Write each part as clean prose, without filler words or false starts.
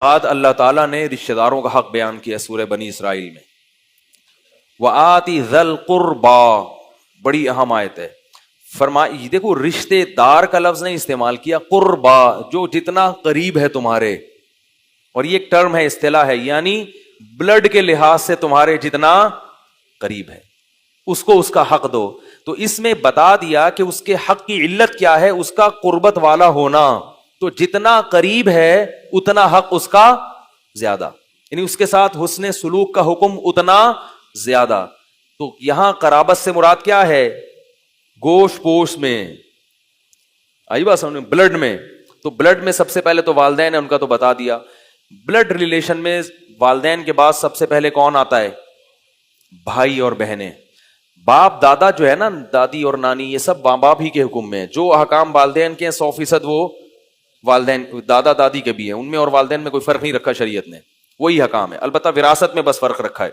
بعد اللہ تعالیٰ نے رشتہ داروں کا حق بیان کیا سورہ بنی اسرائیل میں. وَآتِ ذَا الْقُرْبَى، بڑی اہم آیت ہے. فرمائی دیکھو رشتے دار کا لفظ نہیں استعمال کیا، قربا، جو جتنا قریب ہے تمہارے. اور یہ ایک ٹرم ہے، اصطلاح ہے، یعنی بلڈ کے لحاظ سے تمہارے جتنا قریب ہے اس کو اس کا حق دو. تو اس میں بتا دیا کہ اس کے حق کی علت کیا ہے، اس کا قربت والا ہونا. تو جتنا قریب ہے اتنا حق اس کا زیادہ، یعنی اس کے ساتھ حسن سلوک کا حکم اتنا زیادہ. تو یہاں قرابت سے مراد کیا ہے؟ گوشت پوش میں آئی بات سمجھ، بلڈ میں. تو بلڈ میں سب سے پہلے تو والدین ہیں، ان کا تو بتا دیا. بلڈ ریلیشن میں والدین کے بعد سب سے پہلے کون آتا ہے؟ بھائی اور بہنیں. باپ دادا جو ہے نا، دادی اور نانی، یہ سب ماں باپ ہی کے حکم میں. جو احکام والدین کے ہیں 100% وہ والدین دادا دادی کے بھی ہیں، ان میں اور والدین میں کوئی فرق نہیں رکھا شریعت نے، وہی حکام ہے. البتہ وراثت میں بس فرق رکھا ہے.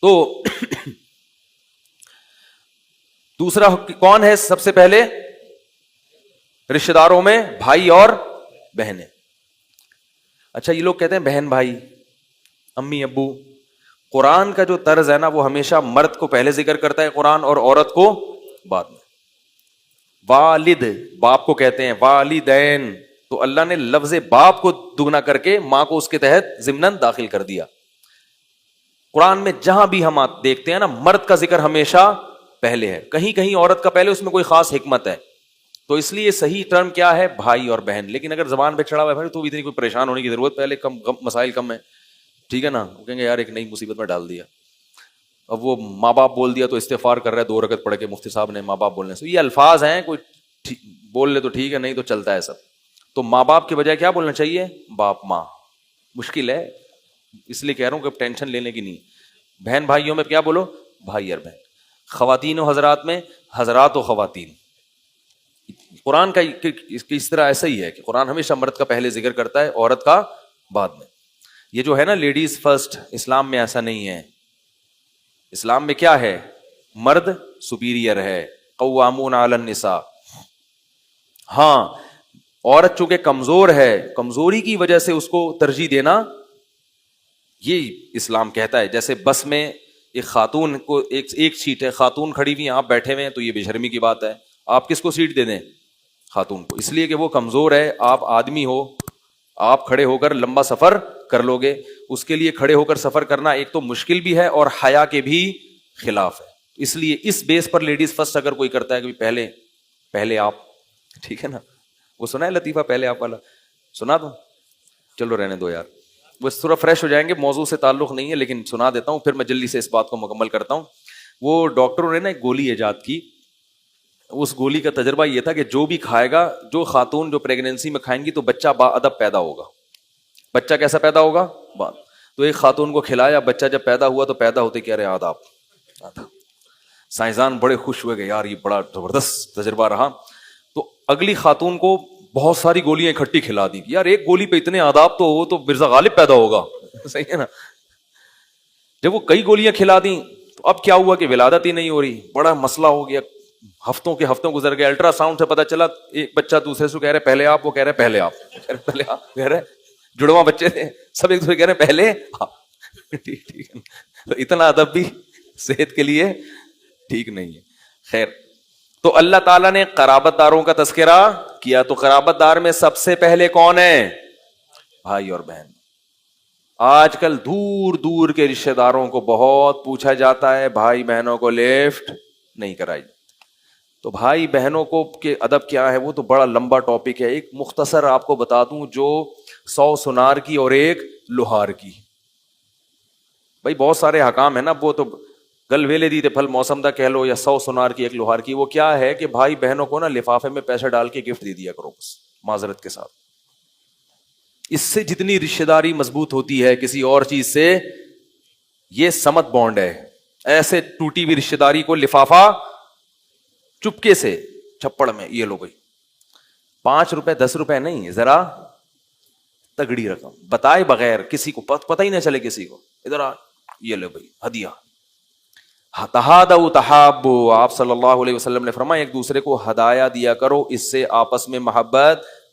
تو دوسرا کون ہے سب سے پہلے؟ رشتہ داروں میں بھائی اور بہنیں. اچھا، یہ لوگ کہتے ہیں بہن بھائی، امی ابو. قرآن کا جو طرز ہے نا، وہ ہمیشہ مرد کو پہلے ذکر کرتا ہے قرآن، اور عورت کو بعد میں. والد باپ کو کہتے ہیں، والدین. تو اللہ نے لفظ باپ کو دگنا کر کے ماں کو اس کے تحت ضمناً داخل کر دیا. قرآن میں جہاں بھی ہم دیکھتے ہیں نا، مرد کا ذکر ہمیشہ پہلے ہے، کہیں کہیں عورت کا پہلے. اس میں کوئی خاص حکمت ہے. تو اس لیے صحیح ٹرم کیا ہے؟ بھائی اور بہن. لیکن اگر زبان پہ چڑھا ہوا ہے بھائی، تو اتنی کوئی پریشان ہونے کی ضرورت، پہلے کم مسائل کم ہے، ٹھیک ہے نا. وہ کہیں گے یار ایک نئی مصیبت میں ڈال دیا. اب وہ ماں باپ بول دیا تو استغفار کر رہا ہے 2 رکعت پڑھ کے مفتی صاحب نے ماں باپ بولنے سے. یہ الفاظ ہیں، کوئی بول لے تو ٹھیک ہے، نہیں تو چلتا ہے سب. تو ماں باپ کے بجائے کیا بولنا چاہیے؟ باپ ماں. مشکل ہے، اس لیے کہہ رہا ہوں کہ ٹینشن لینے کی نہیں. بہن بھائیوں میں کیا بولو؟ بھائی اور بہن. خواتین و حضرات میں حضرات و خواتین. قرآن کا اس طرح ایسا ہی ہے کہ قرآن ہمیشہ مرد کا پہلے ذکر کرتا ہے، عورت کا بعد میں. یہ جو ہے نا لیڈیز فرسٹ، اسلام میں ایسا نہیں ہے. اسلام میں کیا ہے؟ مرد سپیریئر ہے، قوامون علی النساء. ہاں، عورت چونکہ کمزور ہے، کمزوری کی وجہ سے اس کو ترجیح دینا، یہ اسلام کہتا ہے. جیسے بس میں ایک خاتون کو ایک سیٹ ہے، خاتون کھڑی ہوئی ہیں، آپ بیٹھے ہوئے ہیں، تو یہ بے شرمی کی بات ہے. آپ کس کو سیٹ دے دیں؟ خاتون کو. اس لیے کہ وہ کمزور ہے. آپ آدمی ہو، آپ کھڑے ہو کر لمبا سفر کر لو گے. اس کے لیے کھڑے ہو کر سفر کرنا ایک تو مشکل بھی ہے اور حیا کے بھی خلاف ہے. اس لیے اس بیس پر لیڈیز فرسٹ اگر کوئی کرتا ہے کہ پہلے آپ، ٹھیک ہے نا. وہ سنا ہے لطیفہ پہلے آپ والا؟ سنا دو؟ چلو رہنے دو یار، وہ تھوڑا فریش ہو جائیں گے. موضوع سے تعلق نہیں ہے لیکن سنا دیتا ہوں، پھر میں جلدی سے اس بات کو مکمل کرتا ہوں. وہ ڈاکٹروں نے نا ایک گولی ایجاد کی. اس گولی کا تجربہ یہ تھا کہ جو بھی کھائے گا، جو خاتون جو پریگنینسی میں کھائیں گی تو بچہ با ادب پیدا ہوگا. بچہ کیسا پیدا ہوگا؟ بات. تو ایک خاتون کو کھلایا، بچہ جب پیدا ہوا تو پیدا ہوتے کیا رہے آداب. سائنسدان بڑے خوش ہوئے کہ یار یہ بڑا زبردست تجربہ رہا. تو اگلی خاتون کو بہت ساری گولیاں اکٹھی کھلا دی. یار ایک گولی پہ اتنے آداب، تو وہ تو مرزا غالب پیدا ہوگا. صحیح ہے نا. جب وہ کئی گولیاں کھلا دیں تو اب کیا ہوا کہ ولادت ہی نہیں ہو رہی. بڑا مسئلہ ہو گیا. ہفتوں گزر گئے. الٹرا ساؤنڈ سے پتا چلا ایک بچہ دوسرے سے کہہ رہے پہلے آپ، وہ کہہ رہے پہلے آپ، پہلے آپ کہہ رہے. جڑواں بچے تھے، سب ایک دوسرے کہہ رہے پہلے آپ. ٹھیک ہے. تو اتنا ادب بھی صحت کے لیے ٹھیک نہیں ہے. خیر، تو اللہ تعالیٰ نے قرابت داروں کا تذکرہ کیا. تو قرابت دار میں سب سے پہلے کون ہے؟ بھائی اور بہن. آج کل دور دور کے رشتہ داروں کو بہت پوچھا جاتا ہے، بھائی بہنوں کو لیفٹ نہیں کرائی. تو بھائی بہنوں کو کے ادب کیا ہے، وہ تو بڑا لمبا ٹاپک ہے. ایک مختصر آپ کو بتا دوں، جو 100 سنار کی اور ایک لوہار کی. بھائی بہت سارے حکام ہیں نا، وہ تو گل ویلے دی تھے پھل موسم دا کہہ لو، یا 100 سنار کی ایک لوہار کی. وہ کیا ہے کہ بھائی بہنوں کو نا لفافے میں پیسے ڈال کے گفٹ دے دیا کرو، بس معذرت کے ساتھ. اس سے جتنی رشتہ داری مضبوط ہوتی ہے کسی اور چیز سے، یہ سمت بانڈ ہے. ایسے ٹوٹی ہوئی رشتہ داری کو لفافہ چپکے سے چھپڑ میں یہ لو بھائی 5 روپے 10 روپے نہیں، ذرا تگڑی رقم بتائے بغیر، کسی کو پتہ ہی نہ چلے، کسی کو ادھر آ، یہ لو بھائی ہدیہ. تہادوا تحابوا، آپ صلی اللہ علیہ وسلم نے فرمایا ایک دوسرے کو ہدایہ دیا کرو، اس سے آپس میں محبت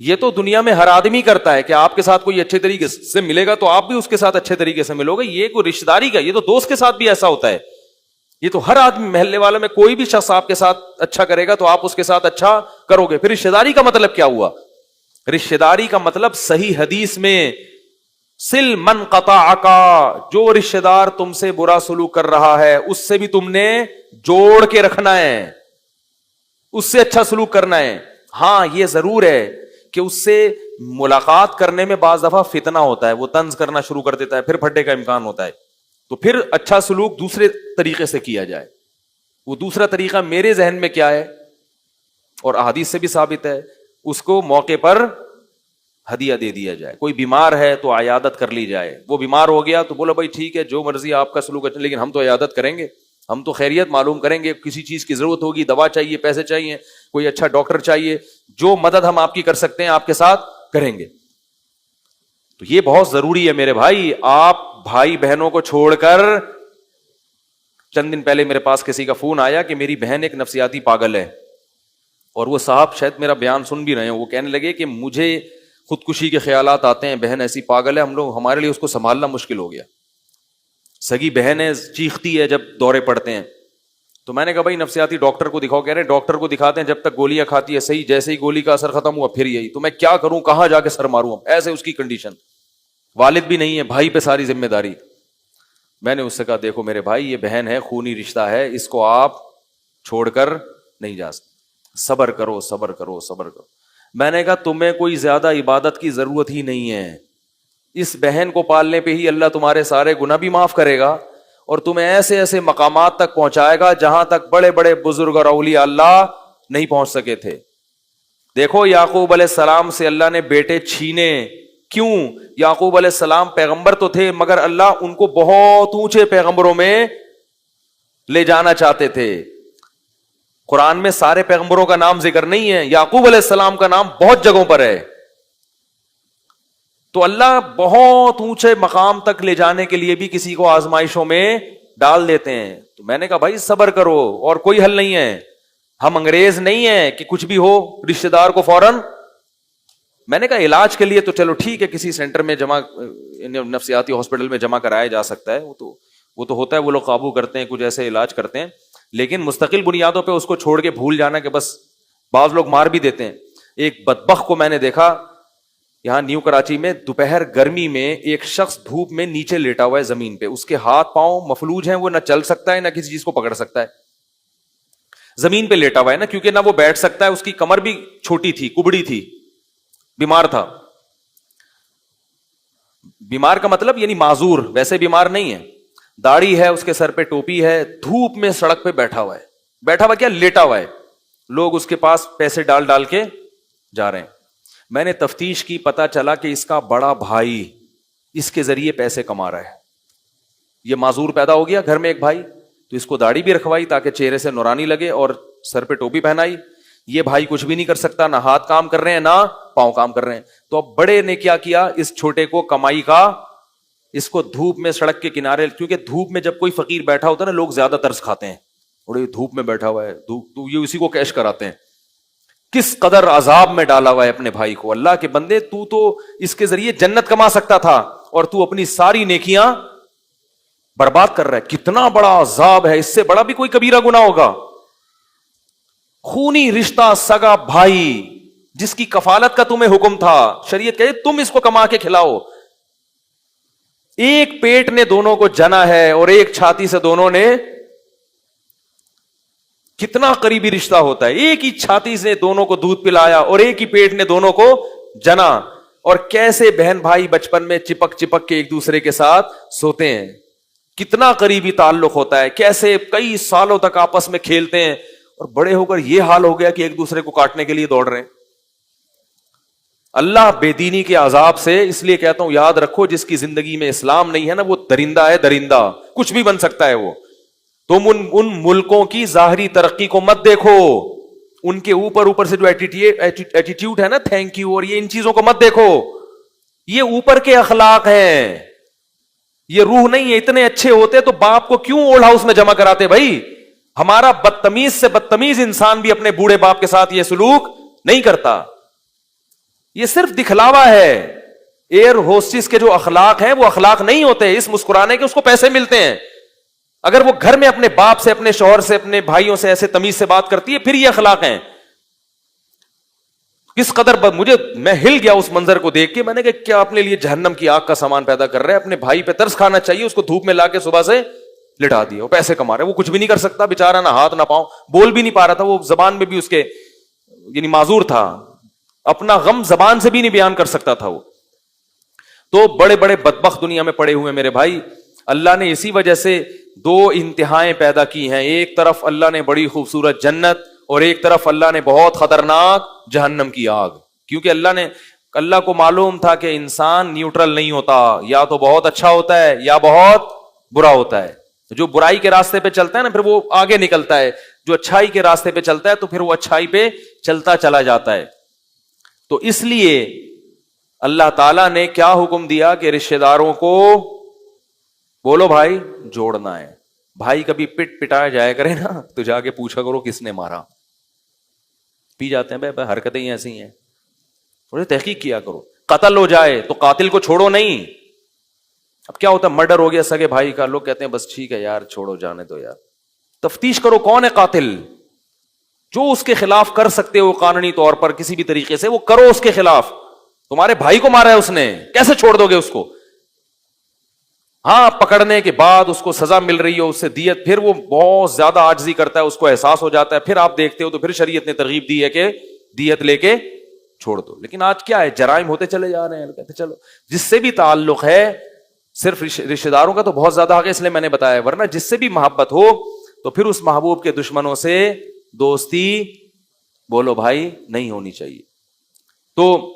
یہ تو دنیا میں ہر آدمی کرتا ہے کہ آپ کے ساتھ کوئی اچھے طریقے سے ملے گا تو آپ بھی اس کے ساتھ اچھے طریقے سے ملو گے. یہ کوئی رشتہ داری کا, یہ تو دوست کے ساتھ بھی ایسا ہوتا ہے. یہ تو ہر آدمی, محلے والوں میں کوئی بھی شخص آپ کے ساتھ اچھا کرے گا تو آپ اس کے ساتھ اچھا کرو گے. پھر رشتہ داری کا مطلب کیا ہوا؟ رشتہ داری کا مطلب صحیح حدیث میں سل من قطعک, جو رشتہ دار تم سے برا سلوک کر رہا ہے اس سے بھی تم نے جوڑ کے رکھنا ہے, اس سے اچھا سلوک کرنا ہے. ہاں یہ ضرور ہے کہ اس سے ملاقات کرنے میں بعض دفعہ فتنہ ہوتا ہے, وہ طنز کرنا شروع کر دیتا ہے, پھر پھٹے کا امکان ہوتا ہے, تو پھر اچھا سلوک دوسرے طریقے سے کیا جائے. وہ دوسرا طریقہ میرے ذہن میں کیا ہے اور احادیث سے بھی ثابت ہے, اس کو موقع پر ہدیہ دے دیا جائے. کوئی بیمار ہے تو عیادت کر لی جائے, وہ بیمار ہو گیا تو بولو بھائی ٹھیک ہے جو مرضی آپ کا سلوک اچھا, لیکن ہم تو عیادت کریں گے, ہم تو خیریت معلوم کریں گے. کسی چیز کی ضرورت ہوگی, دوا چاہیے, پیسے چاہیے, کوئی اچھا ڈاکٹر چاہیے, جو مدد ہم آپ کی کر سکتے ہیں آپ کے ساتھ کریں گے. تو یہ بہت ضروری ہے میرے بھائی. آپ بھائی بہنوں کو چھوڑ کر, چند دن پہلے میرے پاس کسی کا فون آیا کہ میری بہن ایک نفسیاتی پاگل ہے, اور وہ صاحب شاید میرا بیان سن بھی رہے ہیں. وہ کہنے لگے کہ مجھے خودکشی کے خیالات آتے ہیں, بہن ایسی پاگل ہے, ہمارے لیے اس کو سنبھالنا مشکل ہو گیا. سگی بہن ہے, چیختی ہے جب دورے پڑتے ہیں. تو میں نے کہا بھائی نفسیاتی ڈاکٹر کو دکھاؤ. کہہ رہے ڈاکٹر کو دکھاتے ہیں, جب تک گولیاں کھاتی ہے صحیح, جیسے ہی گولی کا اثر ختم ہوا پھر یہی. تو میں کیا کروں, کہاں جا کے سر ماروں, ایسے اس کی کنڈیشن. والد بھی نہیں ہے, بھائی پہ ساری ذمہ داری. میں نے اس سے کہا دیکھو میرے بھائی یہ بہن ہے, خونی رشتہ ہے, اس کو آپ چھوڑ کر نہیں جا سکتے, صبر کرو صبر کرو صبر کرو. میں نے کہا تمہیں کوئی زیادہ عبادت کی ضرورت ہی نہیں ہے, اس بہن کو پالنے پہ ہی اللہ تمہارے سارے گناہ بھی معاف کرے گا اور تمہیں ایسے ایسے مقامات تک پہنچائے گا جہاں تک بڑے بڑے بزرگ اور اولیاء اللہ نہیں پہنچ سکے تھے. دیکھو یعقوب علیہ السلام سے اللہ نے بیٹے چھینے, کیوں؟ یعقوب علیہ السلام پیغمبر تو تھے مگر اللہ ان کو بہت اونچے پیغمبروں میں لے جانا چاہتے تھے. قرآن میں سارے پیغمبروں کا نام ذکر نہیں ہے, یعقوب علیہ السلام کا نام بہت جگہوں پر ہے. تو اللہ بہت اونچے مقام تک لے جانے کے لیے بھی کسی کو آزمائشوں میں ڈال دیتے ہیں. تو میں نے کہا بھائی صبر کرو, اور کوئی حل نہیں ہے. ہم انگریز نہیں ہیں کہ کچھ بھی ہو رشتہ دار کو فوراً. میں نے کہا علاج کے لیے تو چلو ٹھیک ہے, کسی سینٹر میں جمع, نفسیاتی ہاسپٹل میں جمع کرایا جا سکتا ہے, وہ تو ہوتا ہے, وہ لوگ قابو کرتے ہیں, کچھ ایسے علاج کرتے ہیں. لیکن مستقل بنیادوں پہ اس کو چھوڑ کے بھول جانا کہ بس, بعض لوگ مار بھی دیتے ہیں. ایک بدبخت کو میں نے دیکھا یہاں نیو کراچی میں, دوپہر گرمی میں ایک شخص دھوپ میں نیچے لیٹا ہوا ہے زمین پہ, اس کے ہاتھ پاؤں مفلوج ہیں, وہ نہ چل سکتا ہے نہ کسی چیز کو پکڑ سکتا ہے. زمین پہ لیٹا ہوا ہے نا, کیونکہ نہ وہ بیٹھ سکتا ہے, اس کی کمر بھی چھوٹی تھی, کبڑی تھی, بیمار تھا. بیمار کا مطلب یعنی معذور, ویسے بیمار نہیں ہے. داڑھی ہے, اس کے سر پہ ٹوپی ہے, دھوپ میں سڑک پہ بیٹھا ہوا ہے. بیٹھا ہوا کیا, لیٹا ہوا ہے. لوگ اس کے پاس پیسے ڈال ڈال کے جا رہے ہیں. میں نے تفتیش کی, پتا چلا کہ اس کا بڑا بھائی اس کے ذریعے پیسے کما رہا ہے. یہ معذور پیدا ہو گیا گھر میں ایک بھائی, تو اس کو داڑھی بھی رکھوائی تاکہ چہرے سے نورانی لگے اور سر پہ ٹوپی پہنائی. یہ بھائی کچھ بھی نہیں کر سکتا, نہ ہاتھ کام کر رہے ہیں نہ پاؤں کام کر رہے ہیں. تو اب بڑے نے کیا کیا, اس چھوٹے کو کمائی کا, اس کو دھوپ میں سڑک کے کنارے, کیونکہ دھوپ میں جب کوئی فقیر بیٹھا ہوتا ہے نا, لوگ زیادہ ترس کھاتے ہیں, اور یہ دھوپ میں بیٹھا ہوا ہے, تو یہ اسی کو کیش کراتے ہیں. کس قدر عذاب میں ڈالا ہوا ہے اپنے بھائی کو. اللہ کے بندے, تو اس کے ذریعے جنت کما سکتا تھا, اور تو اپنی ساری نیکیاں برباد کر رہا ہے. کتنا بڑا عذاب ہے, اس سے بڑا بھی کوئی کبیرہ گناہ ہوگا. خونی رشتہ, سگا بھائی, جس کی کفالت کا تمہیں حکم تھا, شریعت کہے تم اس کو کما کے کھلاؤ. ایک پیٹ نے دونوں کو جنا ہے, اور ایک چھاتی سے دونوں نے, کتنا قریبی رشتہ ہوتا ہے. ایک ہی چھاتی سے دونوں کو دودھ پلایا, اور ایک ہی پیٹ نے دونوں کو جنا. اور کیسے بہن بھائی بچپن میں چپک چپک کے ایک دوسرے کے ساتھ سوتے ہیں, کتنا قریبی تعلق ہوتا ہے, کیسے کئی سالوں تک آپس میں کھیلتے ہیں, اور بڑے ہو کر یہ حال ہو گیا کہ ایک دوسرے کو کاٹنے کے لیے دوڑ رہے ہیں. اللہ بے دینی کے عذاب سے, اس لیے کہتا ہوں یاد رکھو, جس کی زندگی میں اسلام نہیں ہے نا, وہ درندہ ہے, درندہ, کچھ بھی بن سکتا ہے وہ. تم ان ملکوں کی ظاہری ترقی کو مت دیکھو, ان کے اوپر سے جو ایٹیٹیوڈ ہے نا, تھینک یو, اور یہ ان چیزوں کو مت دیکھو. یہ اوپر کے اخلاق ہیں, یہ روح نہیں ہے. اتنے اچھے ہوتے تو باپ کو کیوں اولڈ ہاؤس میں جمع کراتے بھائی؟ ہمارا بدتمیز سے بدتمیز انسان بھی اپنے بوڑھے باپ کے ساتھ یہ سلوک نہیں کرتا. یہ صرف دکھلاوا ہے. ایئر ہوسٹس کے جو اخلاق ہیں وہ اخلاق نہیں ہوتے اس مسکرانے کے, اس کو پیسے ملتے ہیں. اگر وہ گھر میں اپنے باپ سے, اپنے شوہر سے, اپنے بھائیوں سے ایسے تمیز سے بات کرتی ہے, پھر یہ اخلاق ہیں. کس قدر میں ہل گیا اس منظر کو دیکھ کے. میں نے کہا کیا اپنے لیے جہنم کی آگ کا سامان پیدا کر رہے ہیں. اپنے بھائی پہ ترس کھانا چاہیے, اس کو دھوپ میں لا کے صبح سے لٹا دیا. وہ پیسے کما رہے, وہ کچھ بھی نہیں کر سکتا بیچارہ, نہ ہاتھ نہ پاؤں, بول بھی نہیں پا رہا تھا. وہ زبان میں بھی اس کے یعنی معذور تھا, اپنا غم زبان سے بھی نہیں بیان کر سکتا تھا وہ. تو بڑے بڑے بدبخت دنیا میں پڑے ہوئے میرے بھائی. اللہ نے اسی وجہ سے دو انتہائیں پیدا کی ہیں. ایک طرف اللہ نے بڑی خوبصورت جنت, اور ایک طرف اللہ نے بہت خطرناک جہنم کی آگ. کیونکہ اللہ کو معلوم تھا کہ انسان نیوٹرل نہیں ہوتا, یا تو بہت اچھا ہوتا ہے یا بہت برا ہوتا ہے. جو برائی کے راستے پہ چلتا ہے نا, پھر وہ آگے نکلتا ہے. جو اچھائی کے راستے پہ چلتا ہے تو پھر وہ اچھائی پہ چلتا چلا جاتا ہے. تو اس لیے اللہ تعالیٰ نے کیا حکم دیا کہ رشتہ داروں کو بولو بھائی جوڑنا ہے. بھائی کبھی پٹایا جایا کرے نا تو جا کے پوچھا کرو کس نے مارا. پی جاتے ہیں بھائی, حرکتیں ہی ایسی ہیں, تھوڑی تحقیق کیا کرو. قتل ہو جائے تو قاتل کو چھوڑو نہیں. اب کیا ہوتا ہے, مرڈر ہو گیا سگے بھائی کا, لوگ کہتے ہیں بس ٹھیک ہے یار چھوڑو جانے دو یار. تفتیش کرو کون ہے قاتل, جو اس کے خلاف کر سکتے ہو قانونی طور پر کسی بھی طریقے سے وہ کرو اس کے خلاف. تمہارے بھائی کو مارا ہے اس نے, کیسے چھوڑ دو گے اس کو؟ ہاں پکڑنے کے بعد اس کو سزا مل رہی ہو, اس سے دیت, پھر وہ بہت زیادہ عاجزی کرتا ہے, اس کو احساس ہو جاتا ہے, پھر آپ دیکھتے ہو تو پھر شریعت نے ترغیب دی ہے کہ دیت لے کے چھوڑ دو. لیکن آج کیا ہے, جرائم ہوتے چلے جا رہے ہیں. کہتے چلو جس سے بھی تعلق ہے, صرف رشتہ داروں کا تو بہت زیادہ حق ہے اس لیے میں نے بتایا, ورنہ جس سے بھی محبت ہو تو پھر اس محبوب کے دشمنوں سے دوستی بولو بھائی نہیں ہونی چاہیے. تو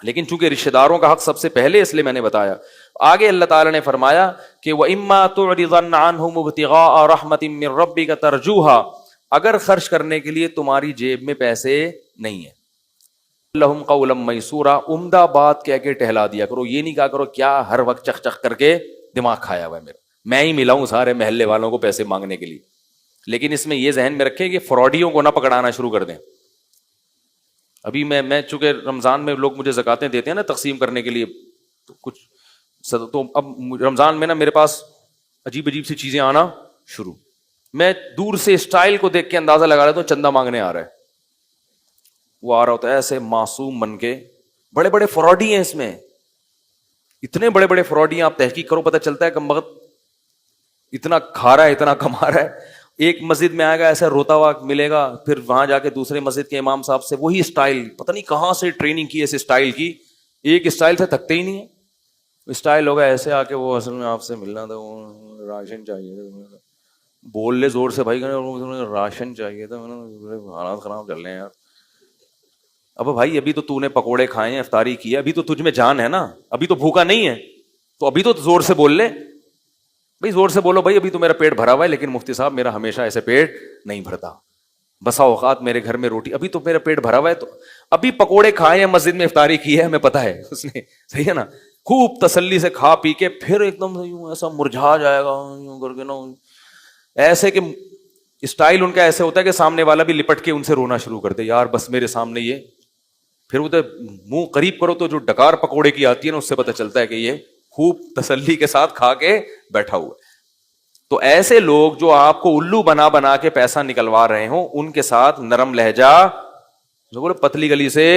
لیکن چونکہ رشتہ داروں کا حق سب سے پہلے, اس لیے میں نے بتایا. آگے اللہ تعالیٰ نے فرمایا کہ وَإِمَّا تُعْرِضَنَّ عَنْهُمُ ابْتِغَاءَ رَحْمَةٍ مِّن رَّبِّكَ تَرْجُوهَا, اگر خرچ کرنے کے لیے تمہاری جیب میں پیسے نہیں ہیں, لَهُمْ قَوْلًا مَيْسُورًا, عمدہ بات کہہ کے ٹہلا دیا کرو. یہ نہیں کہا کرو کیا ہر وقت چخ چخ کر کے دماغ کھایا ہوا ہے میرا, میں ہی ملا ہوں سارے محلے والوں کو پیسے مانگنے کے لیے. لیکن اس میں یہ ذہن میں رکھیں کہ فراڈیوں کو نہ پکڑانا شروع کر دیں. ابھی میں چونکہ رمضان میں لوگ مجھے زکاتیں دیتے ہیں نا تقسیم کرنے کے لیے, تو کچھ تو اب رمضان میں نا میرے پاس عجیب عجیب سی چیزیں آنا شروع. میں دور سے اسٹائل کو دیکھ کے اندازہ لگا لیتا ہوں چندہ مانگنے آ رہا ہے. وہ آ رہا ہوتا ہے ایسے معصوم بن کے, بڑے بڑے فراڈی ہیں اس میں, اتنے بڑے بڑے فراڈی ہیں. آپ تحقیق کرو پتہ چلتا ہے کہ مغد اتنا کھا رہا ہے, اتنا کما رہا ہے. ایک مسجد میں آئے گا ایسا روتا ہوا ملے گا, پھر وہاں جا کے دوسرے مسجد کے امام صاحب سے وہی اسٹائل, پتہ نہیں کہاں سے ٹریننگ کی اس اسٹائل کی, ایک اسٹائل سے تھکتے ہی نہیں ہے. اسٹائل ہوگا ایسے آ کے وہ اصل میں آپ سے ملنا تھا, وہ راشن چاہیے تھا, بول لے زور سے بھائی راشن چاہیے تھا, حالات خراب چل رہے ہیں یار. اب بھائی ابھی تو نے پکوڑے کھائے ہیں, افطاری کی ہے, ابھی تو تجھ میں جان ہے نا, ابھی تو بھوکا نہیں ہے, تو ابھی تو زور سے بول لے بھائی, زور سے بولو بھائی ابھی تو میرا پیٹ بھرا ہوا ہے, لیکن مفتی صاحب میرا ہمیشہ ایسے پیٹ نہیں بھرتا, بسا اوقات میرے گھر میں روٹی, ابھی تو میرا پیٹ بھرا ہوا ہے, تو ابھی پکوڑے کھائے ہیں, مسجد میں افطاری کی ہے, ہمیں پتا ہے اس نے, صحیح ہے نا, خوب تسلی سے کھا پی کے پھر ایک دم ایسا مرجھا جائے گا کر کے نا, ایسے کہ اسٹائل ان کا ایسے ہوتا ہے کہ سامنے والا بھی لپٹ کے ان سے رونا شروع کر دے, یار بس میرے سامنے یہ, پھر وہ منہ قریب کرو تو جو ڈکار پکوڑے کی آتی ہے نا اس سے پتہ چلتا ہے کہ یہ خوب تسلی کے ساتھ کھا کے بیٹھا ہوا ہے. تو ایسے لوگ جو آپ کو الو بنا بنا کے پیسہ نکلوا رہے ہوں, ان کے ساتھ نرم لہجہ, جو بولے پتلی گلی سے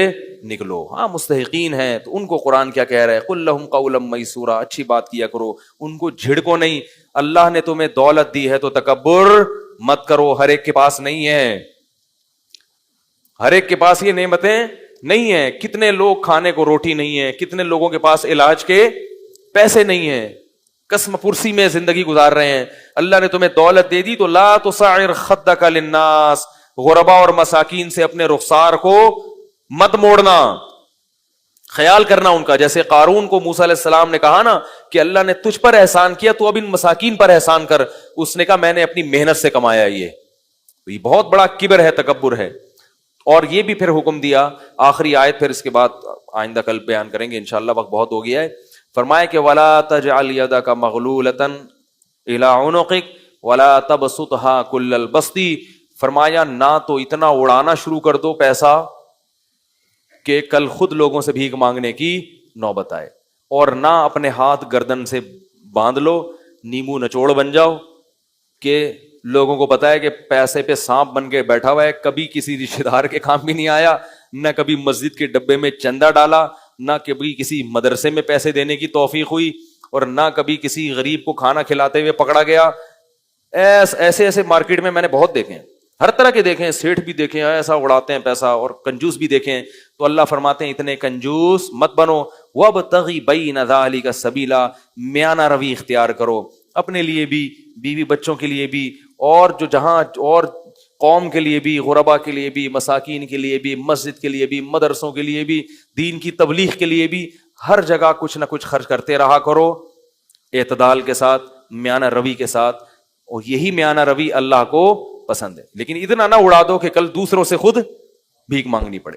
نکلو. ہاں مستحقین ہیں تو ان کو قرآن کیا کہہ رہا ہے, قل لہم قولا میسورا, اچھی بات کیا کرو, ان کو جھڑکو نہیں. اللہ نے تمہیں دولت دی ہے تو تکبر مت کرو, ہر ایک کے پاس نہیں ہے, ہر ایک کے پاس یہ نعمتیں نہیں ہیں. کتنے لوگ کھانے کو روٹی نہیں ہے, کتنے لوگوں کے پاس علاج کے پیسے نہیں ہیں, قسم پرسی میں زندگی گزار رہے ہیں. اللہ نے تمہیں دولت دے دی تو لا تصعر خدک للناس, غربا اور مساکین سے اپنے رخسار کو مت موڑنا, خیال کرنا ان کا. جیسے قارون کو موسیٰ علیہ السلام نے کہا نا کہ اللہ نے تجھ پر احسان کیا تو اب ان مساکین پر احسان کر, اس نے کہا میں نے اپنی محنت سے کمایا. یہ بہت بڑا کبر ہے, تکبر ہے. اور یہ بھی پھر حکم دیا, آخری آیت پھر اس کے بعد آئندہ کل بیان کریں گے انشاءاللہ, وقت بہت ہو گیا ہے. فرمایا کہ وَلَا تَجْعَلْ يَدَكَ مَغْلُولَةً إِلَىٰ عُنُقِكَ وَلَا تَبْسُطْهَا كُلَّ الْبَسْطِ, فرمایا نہ تو اتنا اڑانا شروع کر دو پیسہ, کہ کل خود لوگوں سے بھیک مانگنے کی نوبت آئے. اور نہ اپنے ہاتھ گردن سے باندھ لو, نیمو نچوڑ بن جاؤ کہ لوگوں کو پتا ہے کہ پیسے پہ سانپ بن کے بیٹھا ہوا ہے, کبھی کسی رشتے دار کے کام بھی نہیں آیا, نہ کبھی مسجد کے ڈبے میں چندہ ڈالا, نہ کبھی کسی مدرسے میں پیسے دینے کی توفیق ہوئی, اور نہ کبھی کسی غریب کو کھانا کھلاتے ہوئے پکڑا گیا. ایسے ایسے مارکیٹ میں نے بہت دیکھے ہیں, ہر طرح کے دیکھے ہیں, سیٹھ بھی دیکھے ہیں ایسا اڑاتے ہیں پیسہ, اور کنجوس بھی دیکھے ہیں. تو اللہ فرماتے ہیں اتنے کنجوس مت بنو, وابتغی بین ذالک سبیلا, میانہ روی اختیار کرو, اپنے لیے بھی, بیوی بچوں کے لیے بھی, اور جو جہاں اور قوم کے لیے بھی, غربا کے لیے بھی, مساکین کے لیے بھی, مسجد کے لیے بھی, مدرسوں کے لیے بھی, دین کی تبلیغ کے لیے بھی, ہر جگہ کچھ نہ کچھ خرچ کرتے رہا کرو اعتدال کے ساتھ, میانہ روی کے ساتھ. اور یہی میانہ روی اللہ کو پسند ہے. لیکن اتنا نہ اڑا دو کہ کل دوسروں سے خود بھیک مانگنی پڑے.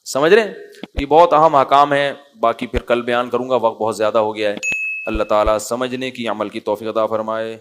سمجھ رہے ہیں؟ یہ بہت اہم احکام ہے, باقی پھر کل بیان کروں گا, وقت بہت زیادہ ہو گیا ہے. اللہ تعالیٰ سمجھنے کی, عمل کی توفیق عطا فرمائے.